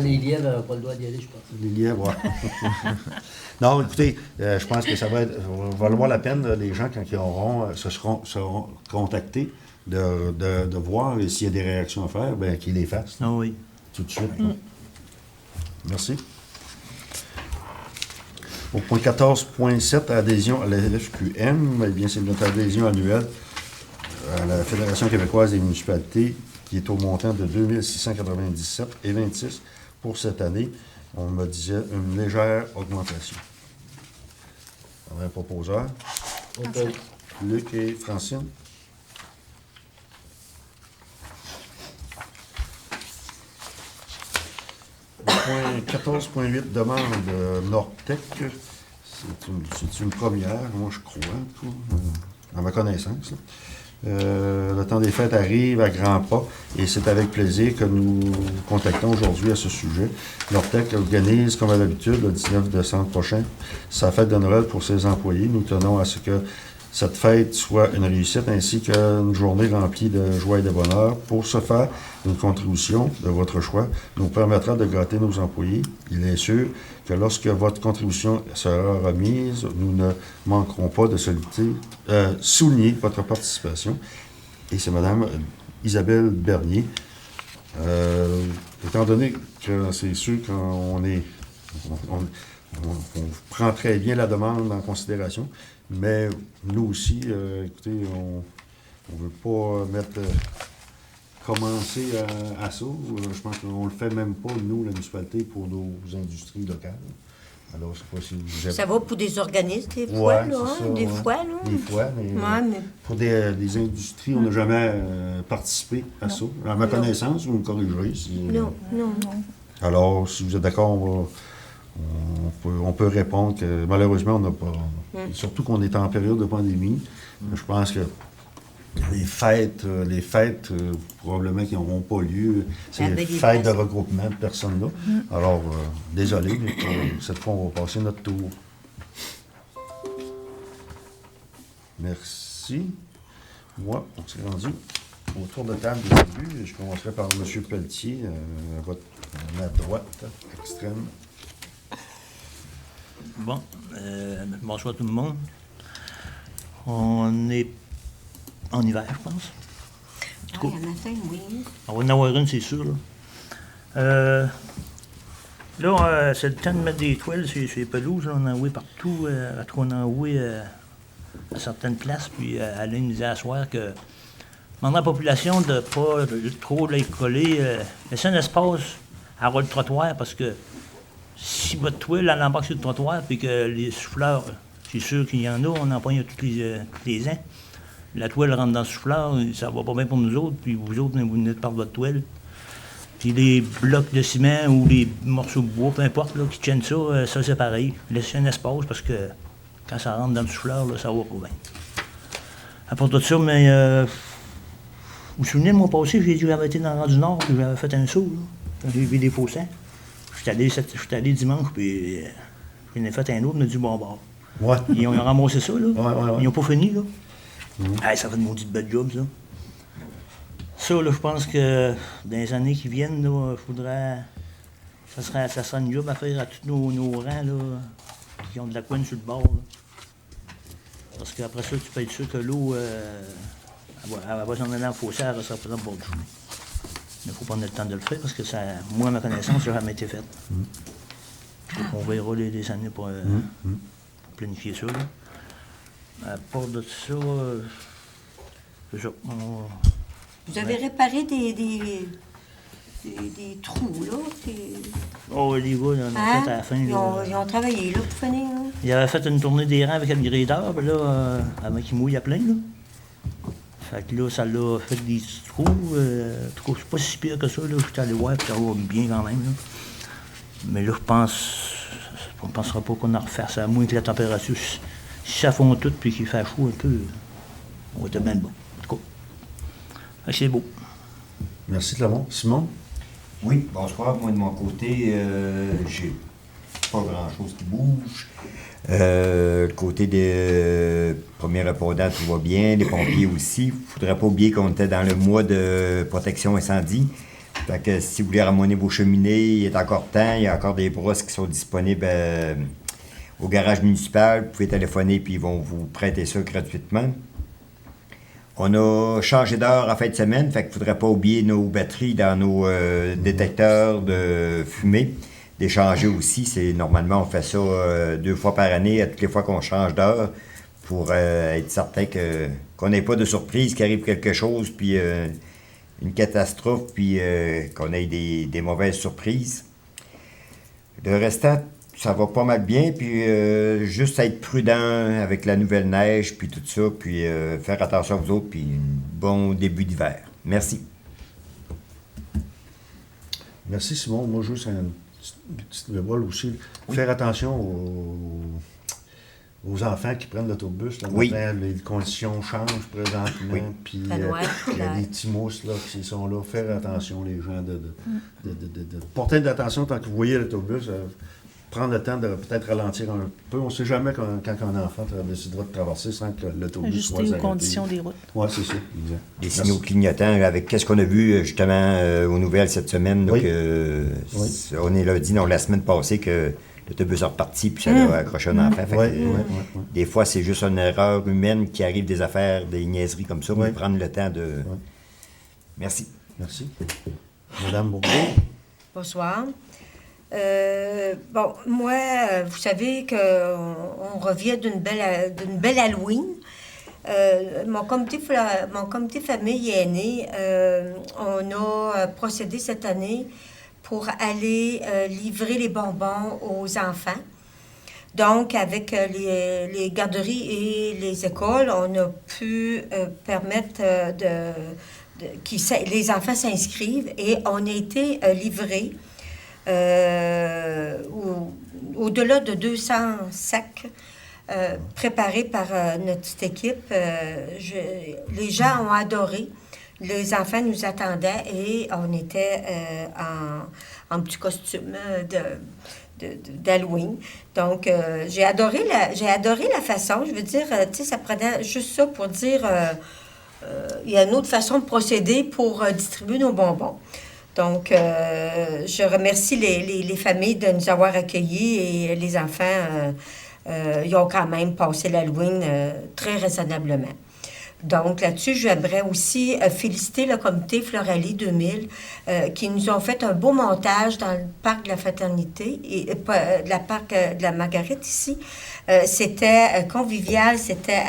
Les lièvres n'avaient pas le droit d'y aller, je pense. les lièvres, ouais. Non, écoutez, je pense que ça va valoir la peine, les gens, quand ils seront contactés, de voir s'il y a des réactions à faire, bien, qu'ils les fassent Ah oui. tout de suite. là. Merci. Au point 14.7, adhésion à la LFQM, eh bien, c'est notre adhésion annuelle à la Fédération québécoise des municipalités qui est au montant de 2697,26 pour cette année. On me disait une légère augmentation. On a un proposeur, Luc et Francine. Point 14.8, demande Nordtec. C'est une première, moi je crois, en tout cas, à ma connaissance. Là. Le temps des fêtes arrive à grands pas et c'est avec plaisir que nous contactons aujourd'hui à ce sujet. Nordtec organise, comme à l'habitude, le 19 décembre prochain, sa fête de Noël pour ses employés. Nous tenons à ce que cette fête soit une réussite ainsi qu'une journée remplie de joie et de bonheur. Pour ce faire, une contribution de votre choix nous permettra de gâter nos employés. Il est sûr que lorsque votre contribution sera remise, nous ne manquerons pas de souligner votre participation. Et c'est Mme Isabelle Bernier. Étant donné que c'est sûr qu'on prend très bien la demande en considération, mais nous aussi, écoutez, on ne veut pas commencer à ça. Je pense qu'on ne le fait même pas, nous, la municipalité, pour nos industries locales. Alors, je ne sais pas si vous avez... Ça va pour des organismes, des fois, Ouais, là. c'est Hein, ça, des ouais. fois, là. Des fois, mais, Mais pour des industries, on n'a jamais participé à ça. À ma connaissance, vous me corrigerez. non, non. Alors, si vous êtes d'accord, on peut répondre que malheureusement, on n'a pas. Surtout qu'on est en période de pandémie. Je pense que les fêtes, probablement qui n'auront pas lieu, c'est les fêtes de regroupement de personnes là. Alors, désolé, mais cette fois, on va passer notre tour. Merci. Moi, on s'est rendu au tour de table des débuts. Je commencerai par M. Pelletier, à ma droite extrême. Bon, bonsoir tout le monde. On est en hiver, je pense. tout cas, Un matin, oui. on va en avoir une, c'est sûr. Là, c'est le temps de mettre des toiles sur les pelouses. Là, on en envoie partout. On en envoie à certaines places. Puis Alain nous disait à soir que demande à la population de ne pas trop les coller. Laisser un espace à ras le trottoir parce que si votre toile elle embarque sur le trottoir puis que les souffleurs, c'est sûr qu'il y en a, on en pogne tous les ans. La toile rentre dans le souffleur, ça va pas bien pour nous autres, puis vous autres, vous venez de par votre toile. Puis les blocs de ciment ou les morceaux de bois, peu importe, là, qui tiennent ça, ça c'est pareil. Laissez un espace parce que quand ça rentre dans le souffleur, là, ça va pas bien. À part de ça, mais vous vous souvenez, le mois passé, j'avais été dans le Rang du Nord, puis j'avais fait un saut, là, quand j'ai vu des faux sangs. J'étais allé dimanche, puis j'en ai fait un autre, on a dit bon bord. Ouais. Ils ont ramassé ça, là. Ouais. Ils n'ont pas fini, là. Hey, ça fait une maudite belle job, ça. Ça, là, je pense que dans les années qui viennent, là, il faudrait... Ça sera une job à faire à tous nos rangs, là, qui ont de la couenne sur le bord, là. Parce qu'après ça, tu peux être sûr que l'eau, elle va s'en aller dans le fossé, elle restera pas dans le bord du chemin. Il faut prendre le temps de le faire, parce que ça, moi, à ma connaissance, ça n'a jamais été fait. Donc, on verra les années pour planifier ça, là. À part de ça, c'est ça. Vous avez réparé des trous, là? Oh, les gars, ils en ont fait à la fin. Ils Là. ont travaillé, là, pour finir. Là. Ils avaient fait une tournée des rangs avec le gradeur, puis là, avant qu'il mouille à plein, là. Fait que là, ça l'a fait des petits trous. C'est pas si pire que ça, là. J'étais allé voir, puis ça va bien quand même, là. Mais là, on ne pensera pas qu'on en refaire ça, à moins que la température, si ça fond tout, puis qu'il fait chaud un peu, on va être bien bon. En tout cas, c'est beau. Merci, Clément. Simon? Oui, bonsoir. Moi, de mon côté, j'ai pas grand-chose qui bouge. Le côté des premiers répondants, tout va bien. Les pompiers aussi. Il ne faudrait pas oublier qu'on était dans le mois de protection incendie. Fait que si vous voulez ramener vos cheminées, il est encore temps. Il y a encore des brosses qui sont disponibles au garage municipal. Vous pouvez téléphoner puis ils vont vous prêter ça gratuitement. On a changé d'heure en fin de semaine, fait qu'il ne faudrait pas oublier nos batteries dans nos détecteurs de fumée. D'échanger aussi, normalement on fait ça 2 fois par année, à toutes les fois qu'on change d'heure, pour être certain qu'on n'ait pas de surprise, qu'il arrive quelque chose, puis une catastrophe, puis qu'on ait des mauvaises surprises. Le restant, ça va pas mal bien, puis juste être prudent avec la nouvelle neige, puis tout ça, puis faire attention aux autres, puis un bon début d'hiver. Merci. Merci, Simon. Moi, juste un petit bémol aussi. Oui. Faire attention aux enfants qui prennent l'autobus. Là, oui. Maintenant, les conditions changent présentement, oui. Puis il y a des petits mousses là, qui sont là. Faire attention, les gens, de porter de l'attention tant que vous voyez l'autobus. Prendre le temps de peut-être ralentir un peu. On ne sait jamais quand un enfant décidera de traverser sans que l'autobus soit arrêté. Ajuster aux conditions des routes. Oui, c'est ça. Exact. Des signaux clignotants, avec qu'est-ce qu'on a vu justement aux nouvelles cette semaine. Donc, on est lundi, non, la semaine passée, que l'autobus est reparti puis ça a accroché un enfant. Des fois, c'est juste une erreur humaine qui arrive des affaires, des niaiseries comme ça. On va prendre le temps de... Merci. Merci. Madame Bourbeau. Bonsoir. Bon, moi, vous savez qu'on revient d'une belle Halloween. Mon comité famille est né. On a procédé cette année pour aller livrer les bonbons aux enfants. Donc, avec les garderies et les écoles, on a pu permettre que les enfants s'inscrivent et on a été livrés au-delà de 200 sacs préparés par notre petite équipe. Les gens ont adoré. Les enfants nous attendaient et on était en petit costume d'Halloween. Donc, j'ai adoré la façon. Je veux dire, tu sais, ça prenait juste ça pour dire il y a une autre façon de procéder pour distribuer nos bonbons. Donc, je remercie les familles de nous avoir accueillis et les enfants, ils ont quand même passé l'Halloween très raisonnablement. Donc, là-dessus, j'aimerais aussi féliciter le comité Floralie 2000 qui nous ont fait un beau montage dans le parc de la Fraternité et de la parc de la Marguerite ici. C'était convivial, c'était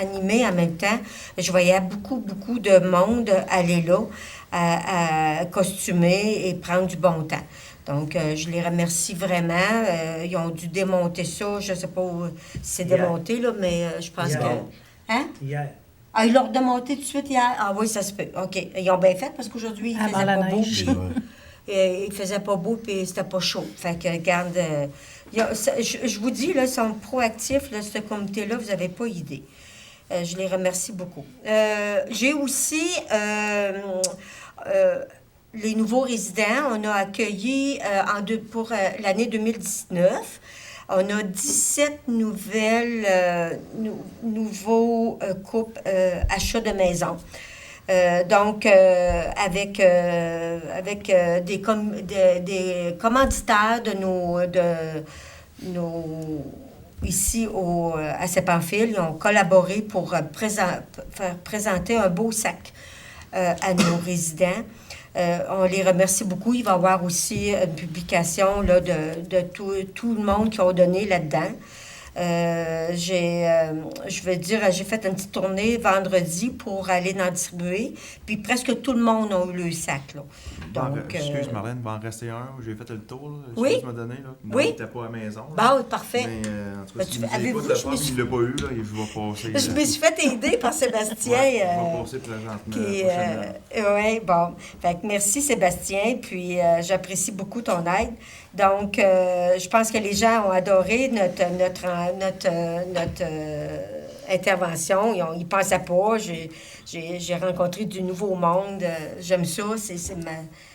animé en même temps. Je voyais beaucoup de monde aller là, à costumer et prendre du bon temps. Donc, je les remercie vraiment. Ils ont dû démonter ça. Je ne sais pas où c'est démonté, là, mais je pense Hier. que... Hein? Hier. Ah, ils l'ont démonté tout de suite hier? Ah oui, ça se peut. OK. Ils ont bien fait parce qu'aujourd'hui, il Avant faisait la pas beau. neige. Puis, il faisait pas beau, puis c'était pas chaud. Fait que, regarde, je vous dis, là, ils sont proactifs, là, ce comité-là, vous n'avez pas idée. Je les remercie beaucoup. J'ai aussi les nouveaux résidents. On a accueilli pour l'année 2019. On a 17 nouveaux couples achats de maison. Donc, avec des commanditaires de nos ici à Saint-Pamphile, ils ont collaboré pour faire présenter un beau sac à nos résidents. On les remercie beaucoup. Il va y avoir aussi une publication là, de tout le monde qui a donné là-dedans. J'ai fait une petite tournée vendredi pour aller en distribuer. Puis presque tout le monde a eu le sac. Là. Donc, excuse Marlène, il va en rester un. J'ai fait le tour. Là. Oui. Tu m'as donné. Là. Moi, Oui. il n'était pas à la maison. Là. Bon, parfait. Mais en tout cas, si avez-vous, écoute, je me suis- il ne l'a pas eu. Là, et je vais passer. Je me suis fait aider par Sébastien. Ouais, je vais passer présentement. Oui, bon. Fait que merci Sébastien, puis j'apprécie beaucoup ton aide. Donc, je pense que les gens ont adoré notre intervention. Ils ne pensaient pas. J'ai rencontré du nouveau monde. J'aime ça.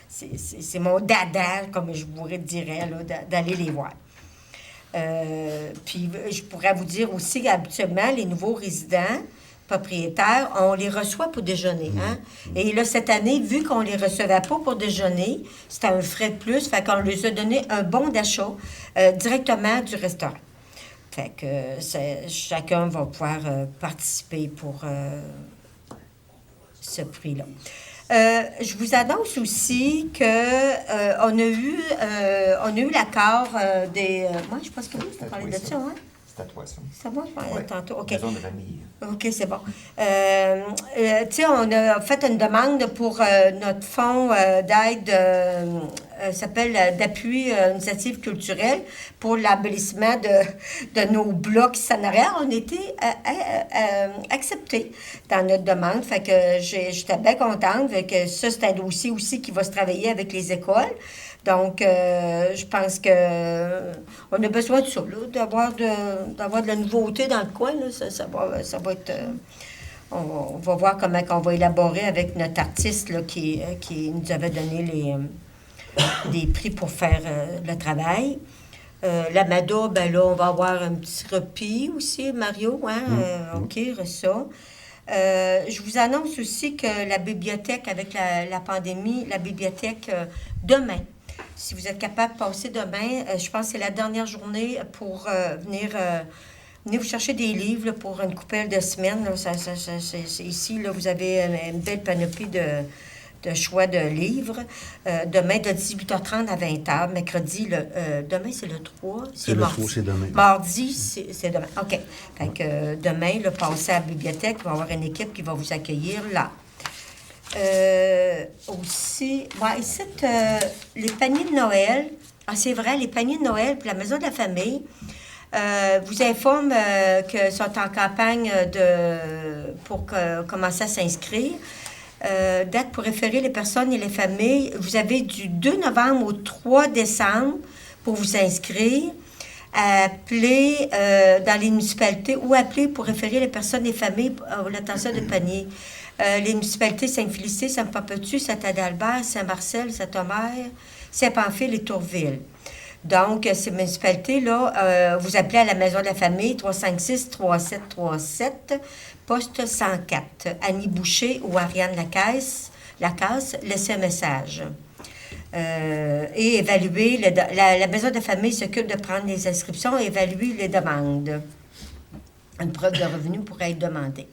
C'est mon dada, comme je vous dirais, là, d'aller les voir. Puis, je pourrais vous dire aussi qu'habituellement, les nouveaux résidents propriétaires, on les reçoit pour déjeuner. Hein? Et là, cette année, vu qu'on les recevait pas pour déjeuner, c'était un frais de plus, fait qu'on leur a donné un bon d'achat directement du restaurant. Fait que chacun va pouvoir participer pour ce prix-là. Je vous annonce aussi que on a eu l'accord des... moi, je pense que oui, je t'ai parlé de ça, hein? C'est à toi, ça. C'est moi, je parlais tantôt. OK. Maison de famille. OK, c'est bon. Tu sais, on a fait une demande pour notre fonds d'aide, s'appelle d'appui initiative culturelle pour l'embellissement de nos blocs scénariens. On a été acceptés dans notre demande. Fait que j'étais bien contente. Fait que ça, c'est un dossier aussi qui va se travailler avec les écoles. Donc, je pense que on a besoin de ça, là, d'avoir de la nouveauté dans le coin. Là, ça va être... on va voir comment on va élaborer avec notre artiste là, qui nous avait donné des prix pour faire le travail. L'Amada, ben là, on va avoir un petit repas aussi, Mario. Hein? OK, ça. Je vous annonce aussi que la bibliothèque, avec la pandémie, la bibliothèque, demain, si vous êtes capable de passer demain, je pense que c'est la dernière journée pour venir vous chercher des livres là, pour une couple de semaines. Là, c'est ici, là, vous avez une belle panoplie de choix de livres. Demain, de 18h30 à 20h. Mercredi, demain, c'est le 3. C'est le 3, c'est demain. Mardi, c'est demain. OK. Fait que demain, là, passez à la bibliothèque. Il va y avoir une équipe qui va vous accueillir là. Aussi, ici, les paniers de Noël. Ah, c'est vrai, les paniers de Noël pour la Maison de la Famille vous informent qu'ils sont en campagne pour commencer à s'inscrire. Date pour référer les personnes et les familles. Vous avez du 2 novembre au 3 décembre pour vous inscrire. Appelez dans les municipalités ou appelez pour référer les personnes et les familles pour l'attention des paniers. Les municipalités Saint-Félicité, Saint-Papetu, Saint-Adalbert, Saint-Marcel, Saint-Omer, Saint-Pamphile et Tourville. Donc, ces municipalités-là, vous appelez à la Maison de la Famille, 356-3737, poste 104. Annie Boucher ou Ariane Lacasse, laissez un message. Et évaluer, la Maison de la Famille s'occupe de prendre les inscriptions et évaluer les demandes. Une preuve de revenu pourrait être demandée.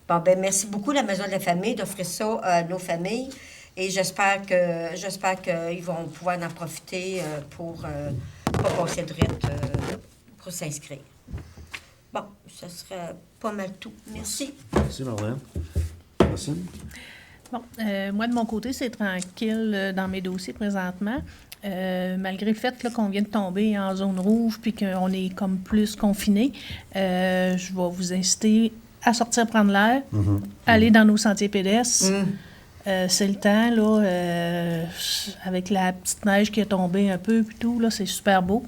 Bon, ben merci beaucoup, la Maison de la Famille, d'offrir ça à nos familles. Et j'espère qu'ils vont pouvoir en profiter pour pas passer de rite pour s'inscrire. Bon, ça serait pas mal tout. Merci. Merci, Marlène. Merci. Bon, moi, de mon côté, c'est tranquille dans mes dossiers présentement. Malgré le fait là, qu'on vient de tomber en zone rouge puis qu'on est comme plus confiné, je vais vous inciter à sortir prendre l'air, aller dans nos sentiers pédestres. C'est le temps, là, avec la petite neige qui est tombée un peu puis tout, là, c'est super beau.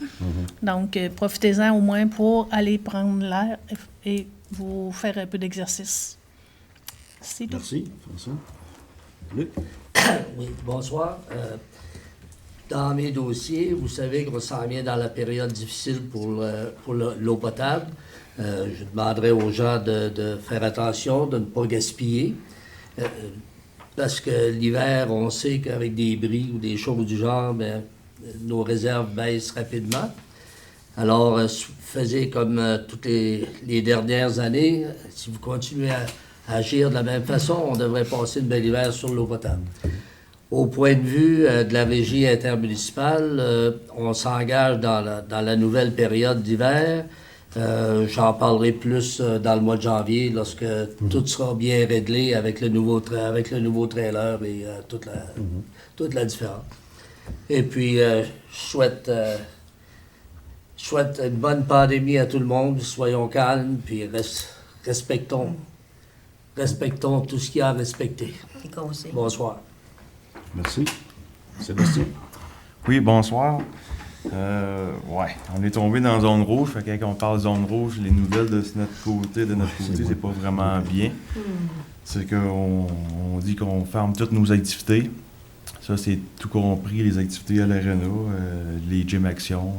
Donc, profitez-en au moins pour aller prendre l'air et vous faire un peu d'exercice. C'est tout. Merci, François. Luc? Oui, bonsoir. Dans mes dossiers, vous savez qu'on s'en vient dans la période difficile pour l'eau potable. Je demanderai aux gens de faire attention, de ne pas gaspiller. Parce que l'hiver, on sait qu'avec des bris ou des choses du genre, bien, nos réserves baissent rapidement. Alors, faisez comme toutes les dernières années. Si vous continuez à agir de la même façon, on devrait passer une belle hiver sur l'eau potable. Au point de vue de la régie intermunicipale, on s'engage dans la nouvelle période d'hiver. J'en parlerai plus dans le mois de janvier, lorsque tout sera bien réglé avec le nouveau trailer et toute la différence. Et puis, je souhaite une bonne pandémie à tout le monde. Soyons calmes, puis respectons tout ce qu'il y a à respecter. Bonsoir. Merci. Sébastien? Oui, bonsoir. On est tombé dans la zone rouge. Fait que quand on parle de zone rouge, les nouvelles de notre côté, c'est pas vraiment bien. C'est qu'on dit qu'on ferme toutes nos activités. Ça, c'est tout compris, les activités à l'Arena, les gym actions.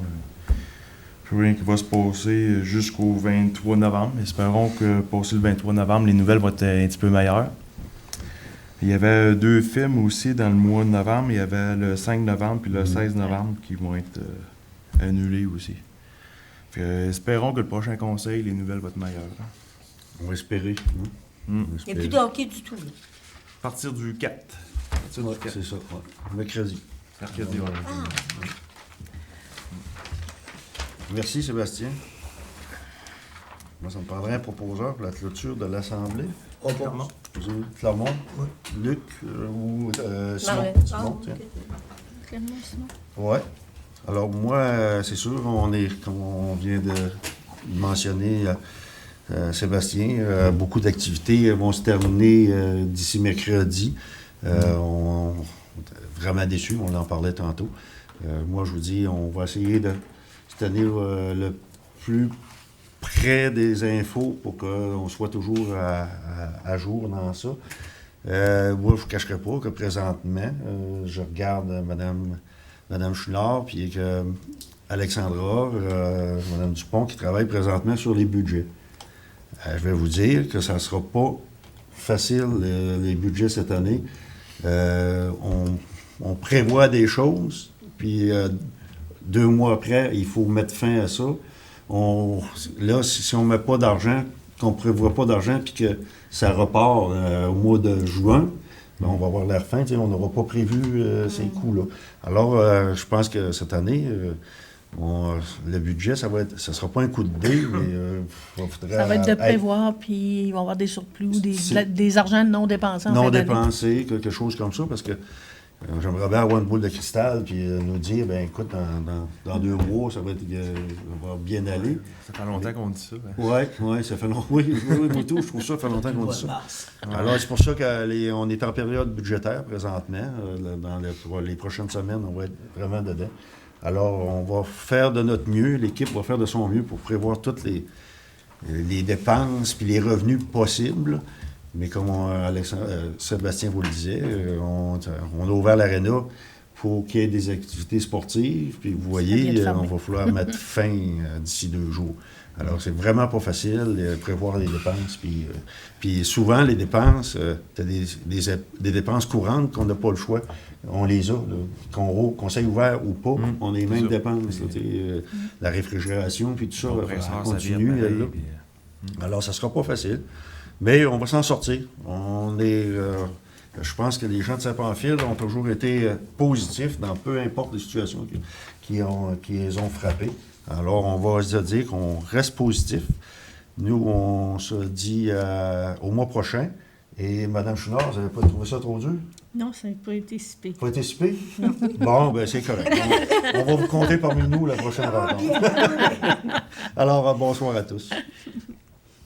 Je sais rien qui va se passer jusqu'au 23 novembre. Espérons que passé le 23 novembre, les nouvelles vont être un petit peu meilleures. Il y avait 2 films aussi dans le mois de novembre. Il y avait le 5 novembre puis le 16 novembre qui vont être annulés aussi. Fait que, espérons que le prochain conseil, les nouvelles vont être meilleures. On va espérer. Il n'y a plus de hockey du tout. Là. À partir du 4. C'est ça, ouais. Mercredi. Mercredi, voilà. Merci, Sébastien. Moi, ça me prendrait un proposeur pour la clôture de l'Assemblée. Clermont. Clermont? Oui. Luc ou Simon? Simon, tiens. Clermont, Simon. Oui. Alors, moi, c'est sûr, comme on vient de mentionner, Sébastien, beaucoup d'activités vont se terminer d'ici mercredi. On est vraiment déçus, on en parlait tantôt. Moi, je vous dis, on va essayer de se tenir le plus près des infos pour qu'on soit toujours à jour dans ça. Moi, je ne vous cacherai pas que présentement, je regarde Mme Chouinard puis Alexandra, Mme Dupont, qui travaillent présentement sur les budgets. Je vais vous dire que ça ne sera pas facile, les budgets cette année. On prévoit des choses, puis 2 mois après, il faut mettre fin à ça. Là, si on ne met pas d'argent, qu'on ne prévoit pas d'argent, puis que ça repart au mois de juin, ben, on va avoir l'air fin, on n'aura pas prévu ces coûts-là. Alors, je pense que cette année, le budget, ça sera pas un coup de dé, mais ça va être de prévoir, puis il va y avoir des surplus, des argents non dépensés en fin d'année. Non dépensés, quelque chose comme ça, parce que j'aimerais bien avoir une boule de cristal puis nous dire, ben écoute, dans 2 mois, ça va bien aller. Ça fait longtemps qu'on dit ça. Oui, ça fait longtemps. Oui, moi tout, je trouve ça, ça fait longtemps qu'on dit ça. Alors, c'est pour ça qu'on est en période budgétaire présentement. Dans les prochaines semaines, on va être vraiment dedans. Alors, on va faire de notre mieux, l'équipe va faire de son mieux pour prévoir toutes les dépenses puis les revenus possibles. Mais comme Sébastien vous le disait, on a ouvert l'aréna pour qu'il y ait des activités sportives. Puis vous voyez, on va falloir mettre fin d'ici 2 jours. Alors, c'est vraiment pas facile de prévoir les dépenses. Puis souvent, les dépenses, tu as des dépenses courantes qu'on n'a pas le choix. On les a, qu'on s'ait ouvert ou pas, on a les mêmes dépenses. La réfrigération, puis tout ça, continue. Alors, ça sera pas facile. Mais on va s'en sortir. Je pense que les gens de Saint-Pamphile ont toujours été positifs dans peu importe les situations qui les ont frappés. Alors, on va se dire qu'on reste positif. Nous, on se dit au mois prochain. Et Mme Chouinard, vous n'avez pas trouvé ça trop dur? Non, ça n'a pas été si pire. Pas été si pire? Bon, ben c'est correct. On va vous compter parmi nous la prochaine rencontre. Alors, bonsoir à tous.